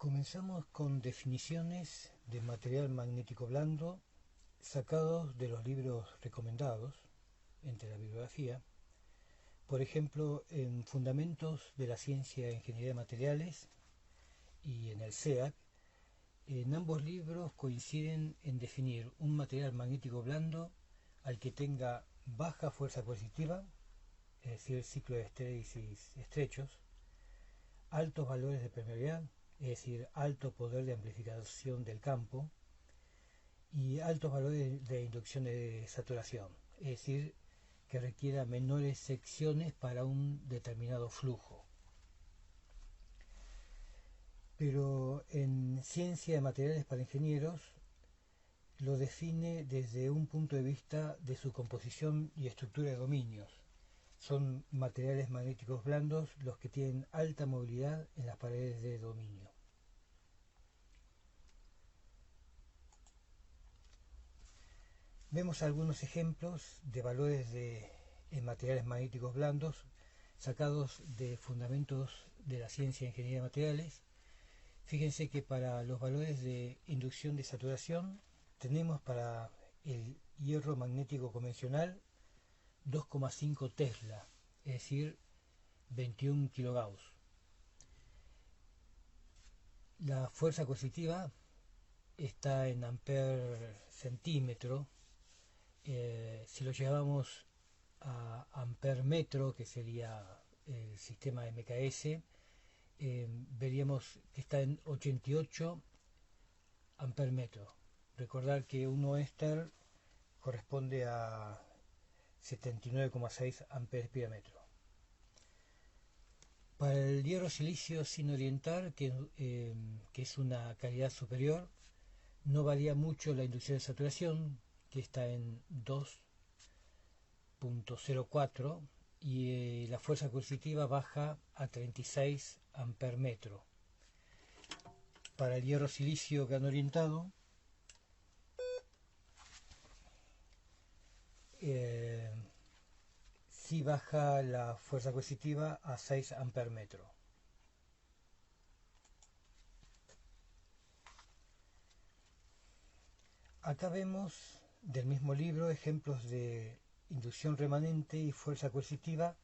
Comenzamos con definiciones de material magnético blando sacados de los libros recomendados entre la bibliografía. Por ejemplo, en Fundamentos de la Ciencia e Ingeniería de Materiales y en el SEAC, en ambos libros coinciden en definir un material magnético blando al que tenga baja fuerza coercitiva, es decir, ciclo de estéresis estrechos, altos valores de permeabilidad, es decir, alto poder de amplificación del campo, y altos valores de inducción de saturación, es decir, que requiera menores secciones para un determinado flujo. Pero en Ciencia de Materiales para Ingenieros lo define desde un punto de vista de su composición y estructura de dominios. Son materiales magnéticos blandos los que tienen alta movilidad en las paredes de dominio. Vemos algunos ejemplos de valores en materiales magnéticos blandos sacados de Fundamentos de la Ciencia e Ingeniería de Materiales. Fíjense que para los valores de inducción de saturación tenemos para el hierro magnético convencional 2,5 Tesla, es decir, 21 kilogauss. La fuerza coercitiva está en amper centímetro. Si lo llevamos a amper metro, que sería el sistema MKS, veríamos que está en 88 amper metro. Recordar que un oester corresponde a 79,6 amperes pie metro. Para el hierro silicio sin orientar, que es una calidad superior, no varía mucho la inducción de saturación, que está en 2,04, y la fuerza coercitiva baja a 36 amper metro. Para el hierro silicio gran orientado, sí baja la fuerza coercitiva a 6 amper metro. Acá vemos del mismo libro ejemplos de inducción remanente y fuerza coercitiva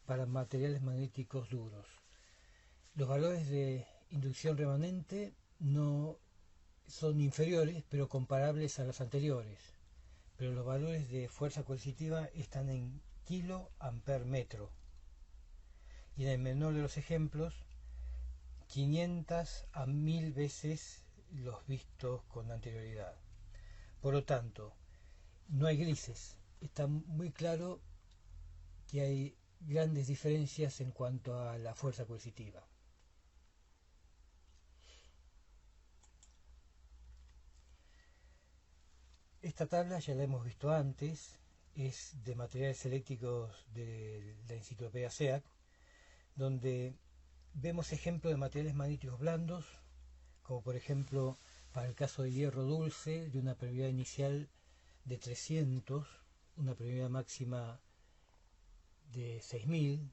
para materiales magnéticos duros. Los valores de inducción remanente no son inferiores, pero comparables a los anteriores. Pero los valores de fuerza coercitiva están en kilo amper metro. Y en el menor de los ejemplos, 500 a 1000 veces los vistos con anterioridad. Por lo tanto, no hay grises. Está muy claro que hay grandes diferencias en cuanto a la fuerza coercitiva. Esta tabla ya la hemos visto antes, es de materiales eléctricos de la enciclopedia SEAC, donde vemos ejemplos de materiales magnéticos blandos, como por ejemplo para el caso del hierro dulce, de una permeabilidad inicial de 300, una permeabilidad máxima de 6000.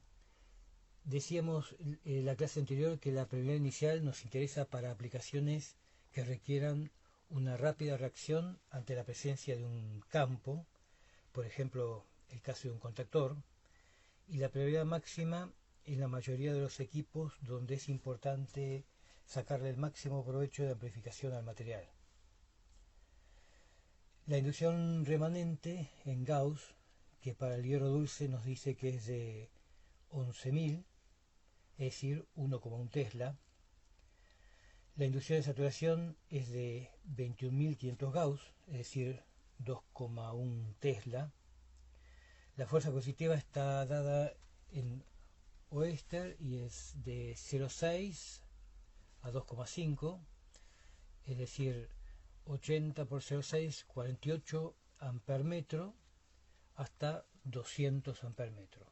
Decíamos en la clase anterior que la permeabilidad inicial nos interesa para aplicaciones que requieran una rápida reacción ante la presencia de un campo, por ejemplo el caso de un contactor, y la permeabilidad máxima en la mayoría de los equipos donde es importante sacarle el máximo provecho de amplificación al material. La inducción remanente en Gauss, que para el hierro dulce nos dice que es de 11.000, es decir, 1,1 Tesla. La inducción de saturación es de 21.500 Gauss, es decir, 2,1 Tesla. La fuerza coercitiva está dada en oester y es de 0,6 a 2,5, es decir, 80 por 0,6, 48 amper metro hasta 200 amper metro.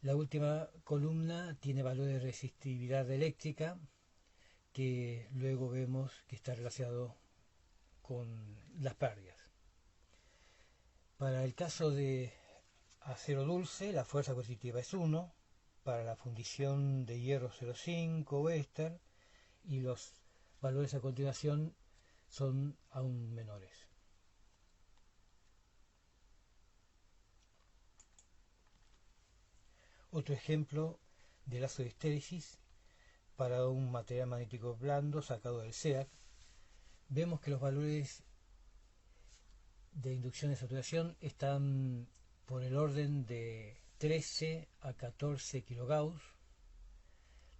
La última columna tiene valor de resistividad eléctrica, que luego vemos que está relacionado con las pérdidas. Para el caso de acero dulce, la fuerza coercitiva es 1, para la fundición de hierro 0,5 o éster y los valores a continuación son aún menores. Otro ejemplo de lazo de histéresis para un material magnético blando sacado del SEAC. Vemos que los valores de inducción de saturación están por el orden de 13 a 14 kilogauss,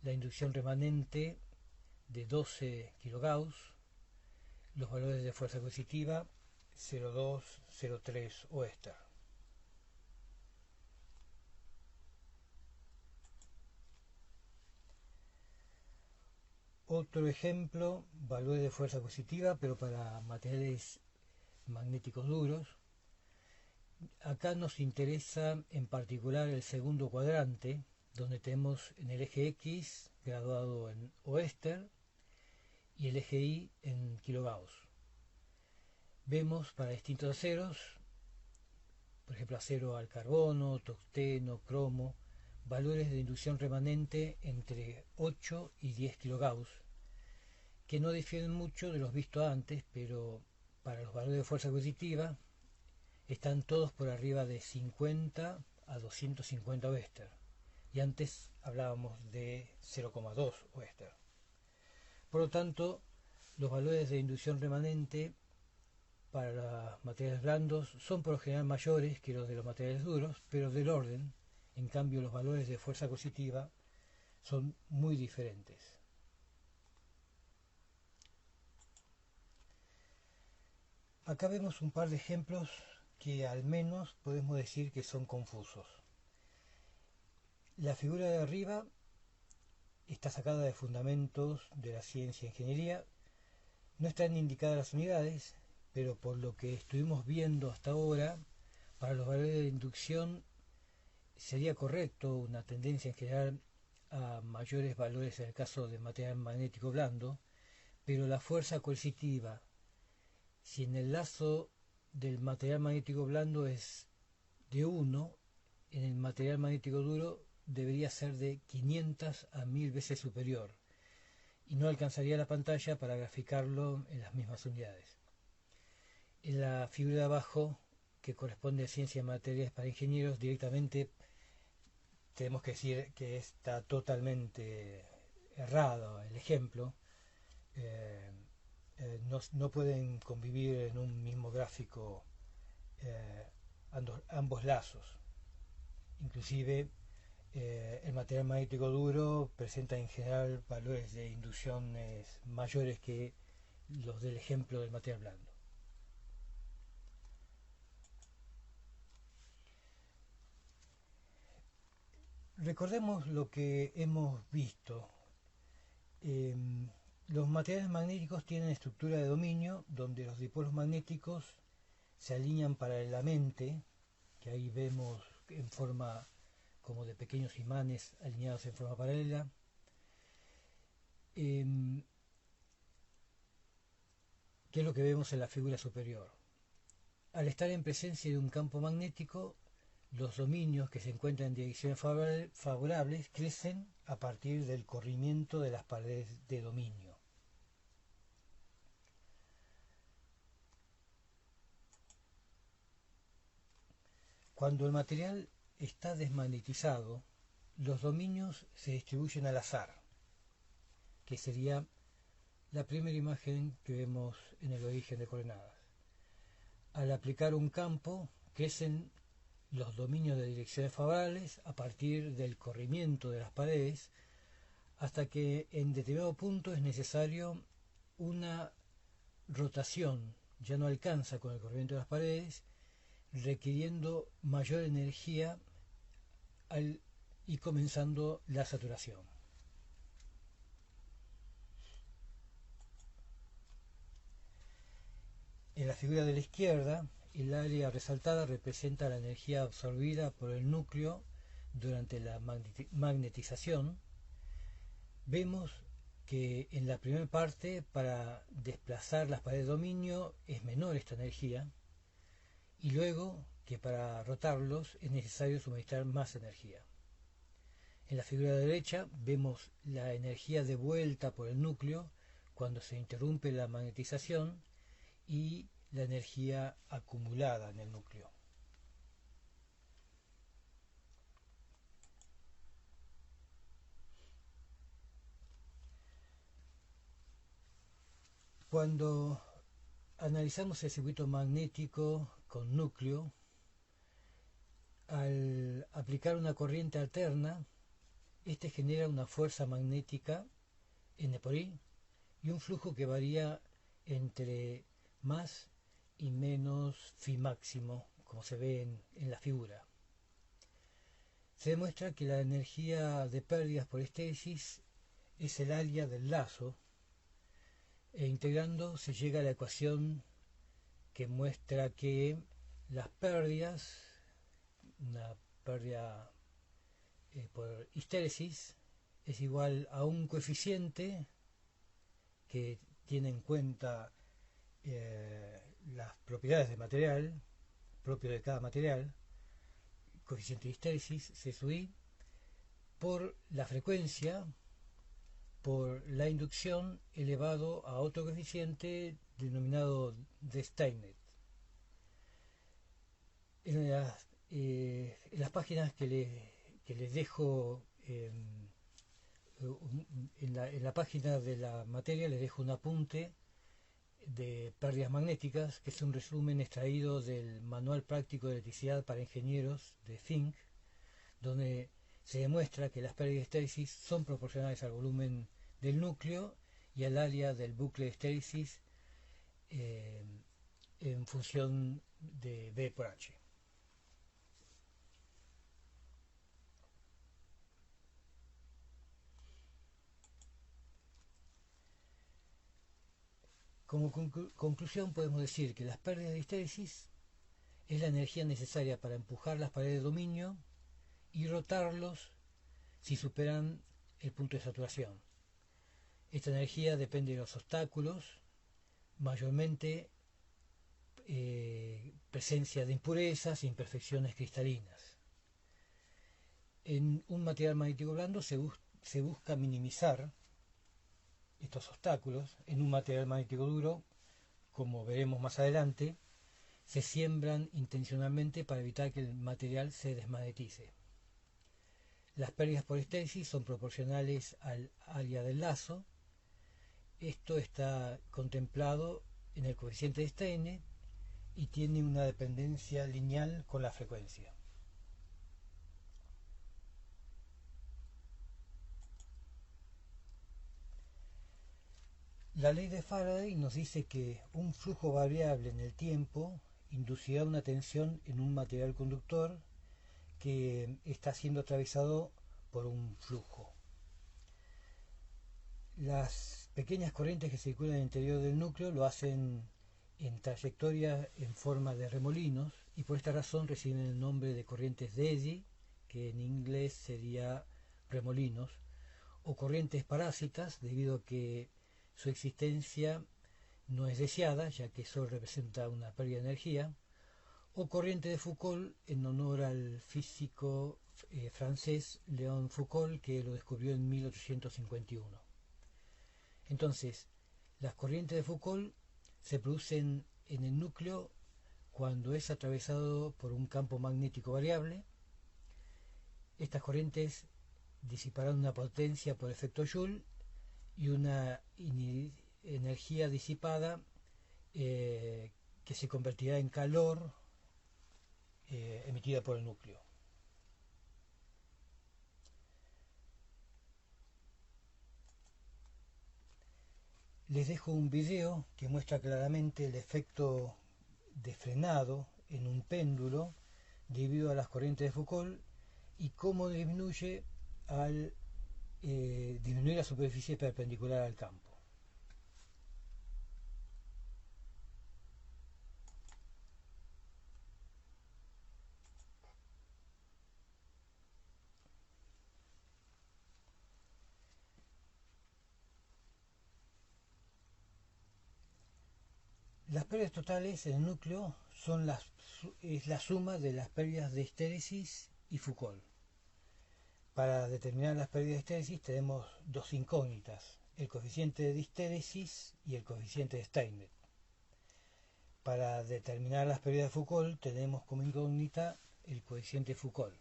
la inducción remanente de 12 kilogauss, los valores de fuerza coercitiva 0,2, 0,3 Oester. Otro ejemplo, valores de fuerza coercitiva, pero para materiales magnéticos duros. Acá nos interesa en particular el segundo cuadrante, donde tenemos en el eje X graduado en Oester y el eje Y en kilogauss. Vemos para distintos aceros, por ejemplo acero al carbono, tungsteno, cromo, valores de inducción remanente entre 8 y 10 kilogauss, que no difieren mucho de los vistos antes, pero para los valores de fuerza coercitiva están todos por arriba de 50 a 250 Oester, y antes hablábamos de 0,2 Oester. Por lo tanto, los valores de inducción remanente para los materiales blandos son por lo general mayores que los de los materiales duros, pero del orden. En cambio, los valores de fuerza coercitiva son muy diferentes. Acá vemos un par de ejemplos que al menos podemos decir que son confusos. La figura de arriba está sacada de fundamentos de la ciencia e ingeniería. No están indicadas las unidades, pero por lo que estuvimos viendo hasta ahora, para los valores de inducción sería correcto una tendencia en general a mayores valores en el caso de material magnético blando, pero la fuerza coercitiva, si en el lazo del material magnético blando es de 1, en el material magnético duro debería ser de 500 a 1000 veces superior, y no alcanzaría la pantalla para graficarlo en las mismas unidades. En la figura de abajo, que corresponde a ciencia de materiales para ingenieros, directamente tenemos que decir que está totalmente errado el ejemplo. No pueden convivir en un mismo gráfico ambos lazos. Inclusive el material magnético duro presenta en general valores de inducciones mayores que los del ejemplo del material blando. Recordemos lo que hemos visto. Los materiales magnéticos tienen estructura de dominio donde los dipolos magnéticos se alinean paralelamente, que ahí vemos en forma como de pequeños imanes alineados en forma paralela. Que es lo que vemos en la figura superior. Al estar en presencia de un campo magnético, los dominios que se encuentran en direcciones favorables crecen a partir del corrimiento de las paredes de dominio. Cuando el material está desmagnetizado, los dominios se distribuyen al azar, que sería la primera imagen que vemos en el origen de coordenadas. Al aplicar un campo, crecen los dominios de direcciones favorables a partir del corrimiento de las paredes, hasta que en determinado punto es necesario una rotación, ya no alcanza con el corrimiento de las paredes, requiriendo mayor energía y comenzando la saturación. En la figura de la izquierda, el área resaltada representa la energía absorbida por el núcleo durante la magnetización. Vemos que en la primera parte, para desplazar las paredes de dominio, es menor esta energía, y luego que para rotarlos es necesario suministrar más energía. En la figura derecha vemos la energía devuelta por el núcleo cuando se interrumpe la magnetización y la energía acumulada en el núcleo. Cuando analizamos el circuito magnético con núcleo, al aplicar una corriente alterna, este genera una fuerza magnética N por I y un flujo que varía entre más y menos phi máximo, como se ve en la figura. Se demuestra que la energía de pérdidas por estéresis es el área del lazo, e integrando se llega a la ecuación que muestra que las pérdidas, una pérdida por histéresis, es igual a un coeficiente que tiene en cuenta las propiedades del material, propio de cada material, coeficiente de histéresis, C sub I, por la frecuencia, por la inducción elevado a otro coeficiente denominado de Steinmetz. En las páginas que les dejo en la página de la materia les dejo un apunte de pérdidas magnéticas, que es un resumen extraído del Manual Práctico de Electricidad para Ingenieros de Fink, donde se demuestra que las pérdidas de estéresis son proporcionales al volumen del núcleo y al área del bucle de estéresis en función de B por H. Como conclusión podemos decir que las pérdidas de histéresis es la energía necesaria para empujar las paredes de dominio y rotarlos si superan el punto de saturación. Esta energía depende de los obstáculos, mayormente presencia de impurezas e imperfecciones cristalinas. En un material magnético blando se busca minimizar estos obstáculos. En un material magnético duro, como veremos más adelante, se siembran intencionalmente para evitar que el material se desmagnetice. Las pérdidas por estéresis son proporcionales al área del lazo. Esto está contemplado en el coeficiente de Steinmetz y tiene una dependencia lineal con la frecuencia. La ley de Faraday nos dice que un flujo variable en el tiempo inducirá una tensión en un material conductor que está siendo atravesado por un flujo. Las pequeñas corrientes que circulan en el interior del núcleo lo hacen en trayectoria en forma de remolinos y por esta razón reciben el nombre de corrientes de eddy, que en inglés sería remolinos, o corrientes parásitas debido a que su existencia no es deseada, ya que eso representa una pérdida de energía, o corriente de Foucault en honor al físico francés Léon Foucault, que lo descubrió en 1851. Entonces, las corrientes de Foucault se producen en el núcleo cuando es atravesado por un campo magnético variable. Estas corrientes disiparán una potencia por efecto Joule y una energía disipada que se convertirá en calor emitida por el núcleo. Les dejo un video que muestra claramente el efecto de frenado en un péndulo debido a las corrientes de Foucault y cómo disminuye al disminuir la superficie perpendicular al campo. Las pérdidas totales en el núcleo es la suma de las pérdidas de histéresis y Foucault. Para determinar las pérdidas de histéresis tenemos dos incógnitas, el coeficiente de histéresis y el coeficiente de Steinmetz. Para determinar las pérdidas de Foucault tenemos como incógnita el coeficiente Foucault.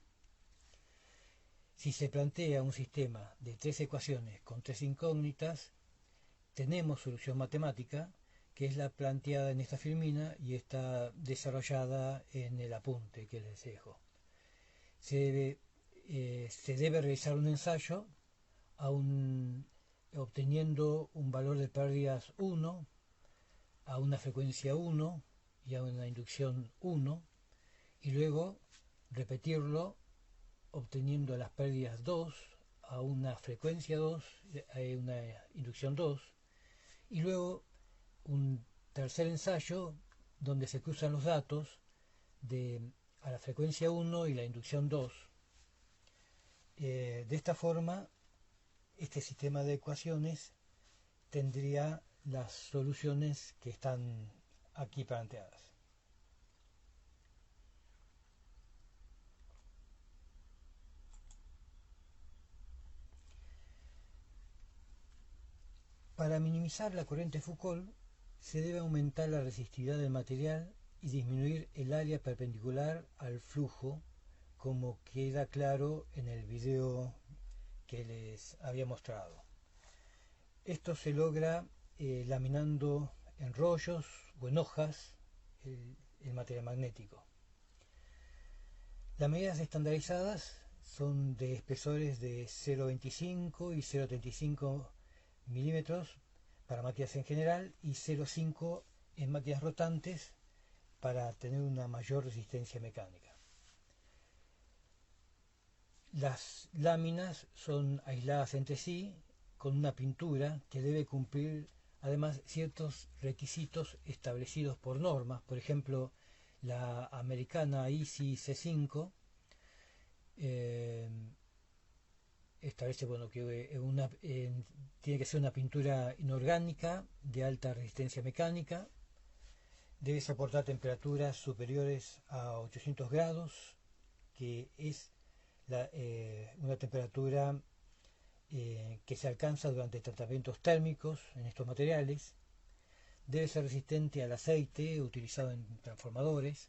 Si se plantea un sistema de tres ecuaciones con tres incógnitas, tenemos solución matemática, que es la planteada en esta filmina y está desarrollada en el apunte que les dejo. Se debe realizar un ensayo obteniendo un valor de pérdidas 1 a una frecuencia 1 y a una inducción 1, y luego repetirlo obteniendo las pérdidas 2 a una frecuencia 2, a una inducción 2, y luego un tercer ensayo donde se cruzan los datos a la frecuencia 1 y la inducción 2. De esta forma, este sistema de ecuaciones tendría las soluciones que están aquí planteadas. Para minimizar la corriente Foucault, se debe aumentar la resistividad del material y disminuir el área perpendicular al flujo, como queda claro en el video que les había mostrado. Esto se logra laminando en rollos o en hojas el material magnético. Las medidas estandarizadas son de espesores de 0,25 y 0,35 milímetros para máquinas en general y 0,5 en máquinas rotantes para tener una mayor resistencia mecánica. Las láminas son aisladas entre sí con una pintura que debe cumplir además ciertos requisitos establecidos por normas. Por ejemplo, la americana ISI C5 establece que tiene que ser una pintura inorgánica de alta resistencia mecánica, debe soportar temperaturas superiores a 800 grados, que es una temperatura que se alcanza durante tratamientos térmicos en estos materiales, debe ser resistente al aceite utilizado en transformadores,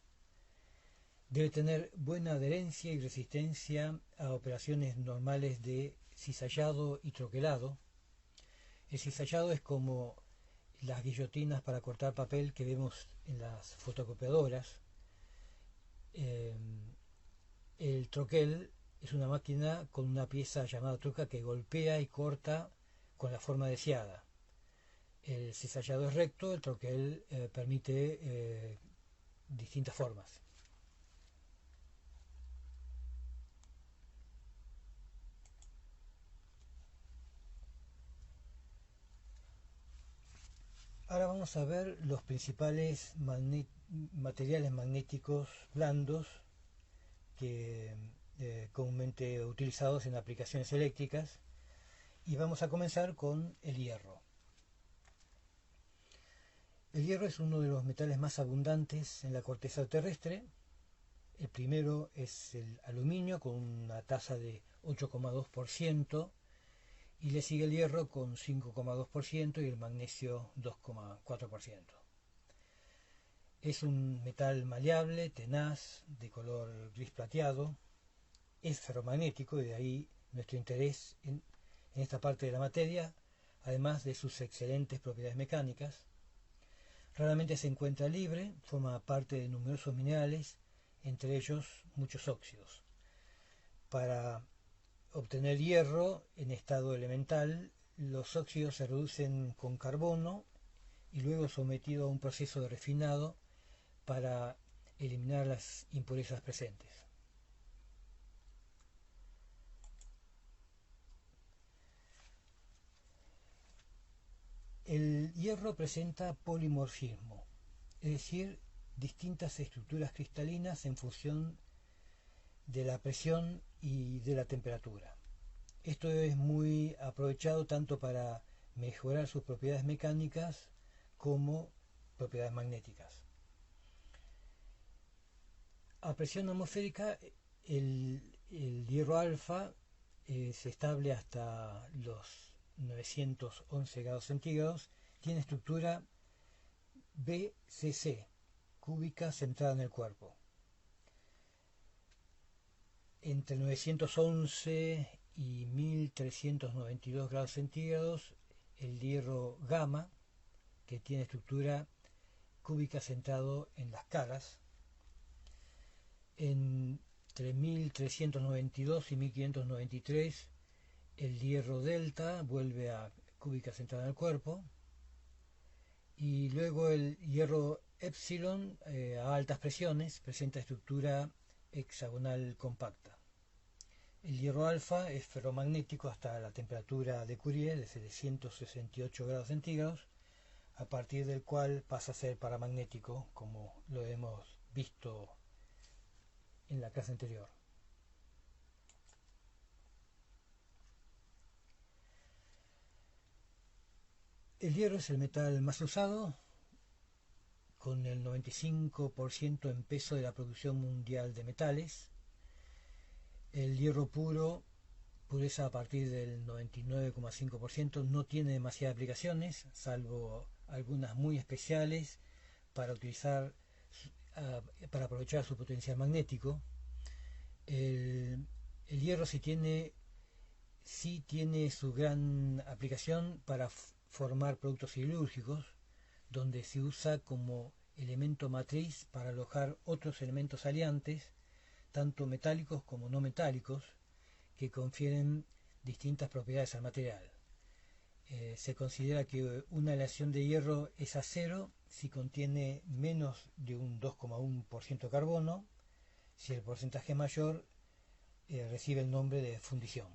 debe tener buena adherencia y resistencia a operaciones normales de cizallado y troquelado. El cizallado es como las guillotinas para cortar papel que vemos en las fotocopiadoras. El troquel es una máquina con una pieza llamada truca que golpea y corta con la forma deseada. El cizallado es recto, el troquel permite distintas formas. Ahora vamos a ver los principales materiales magnéticos blandos que comúnmente utilizados en aplicaciones eléctricas, y vamos a comenzar con el hierro. El hierro es uno de los metales más abundantes en la corteza terrestre. El primero es el aluminio con una tasa de 8,2%, y le sigue el hierro con 5,2% y el magnesio 2,4%. Es un metal maleable, tenaz, de color gris plateado, es ferromagnético, y de ahí nuestro interés en esta parte de la materia, además de sus excelentes propiedades mecánicas. Raramente se encuentra libre, forma parte de numerosos minerales, entre ellos muchos óxidos. Para obtener hierro en estado elemental, los óxidos se reducen con carbono y luego sometido a un proceso de refinado para eliminar las impurezas presentes. El hierro presenta polimorfismo, es decir, distintas estructuras cristalinas en función de la presión y de la temperatura. Esto es muy aprovechado tanto para mejorar sus propiedades mecánicas como propiedades magnéticas. A presión atmosférica, el hierro alfa es estable hasta los 911 grados centígrados, tiene estructura BCC, cúbica centrada en el cuerpo. Entre 911 y 1392 grados centígrados, el hierro gamma, que tiene estructura cúbica centrado en las caras. Entre 1392 y 1593, el hierro delta vuelve a cúbica centrada en el cuerpo. Y luego el hierro epsilon, a altas presiones, presenta estructura hexagonal compacta. El hierro alfa es ferromagnético hasta la temperatura de Curie de 768 grados centígrados, a partir del cual pasa a ser paramagnético, como lo hemos visto en la clase anterior. El hierro es el metal más usado, con el 95% en peso de la producción mundial de metales. El hierro puro, pureza a partir del 99,5%, no tiene demasiadas aplicaciones, salvo algunas muy especiales para utilizar, para aprovechar su potencial magnético. El hierro sí tiene su gran aplicación para formar productos siderúrgicos, donde se usa como elemento matriz para alojar otros elementos aliantes, tanto metálicos como no metálicos, que confieren distintas propiedades al material. Se considera que una aleación de hierro es acero si contiene menos de un 2,1% de carbono. Si el porcentaje es mayor, recibe el nombre de fundición.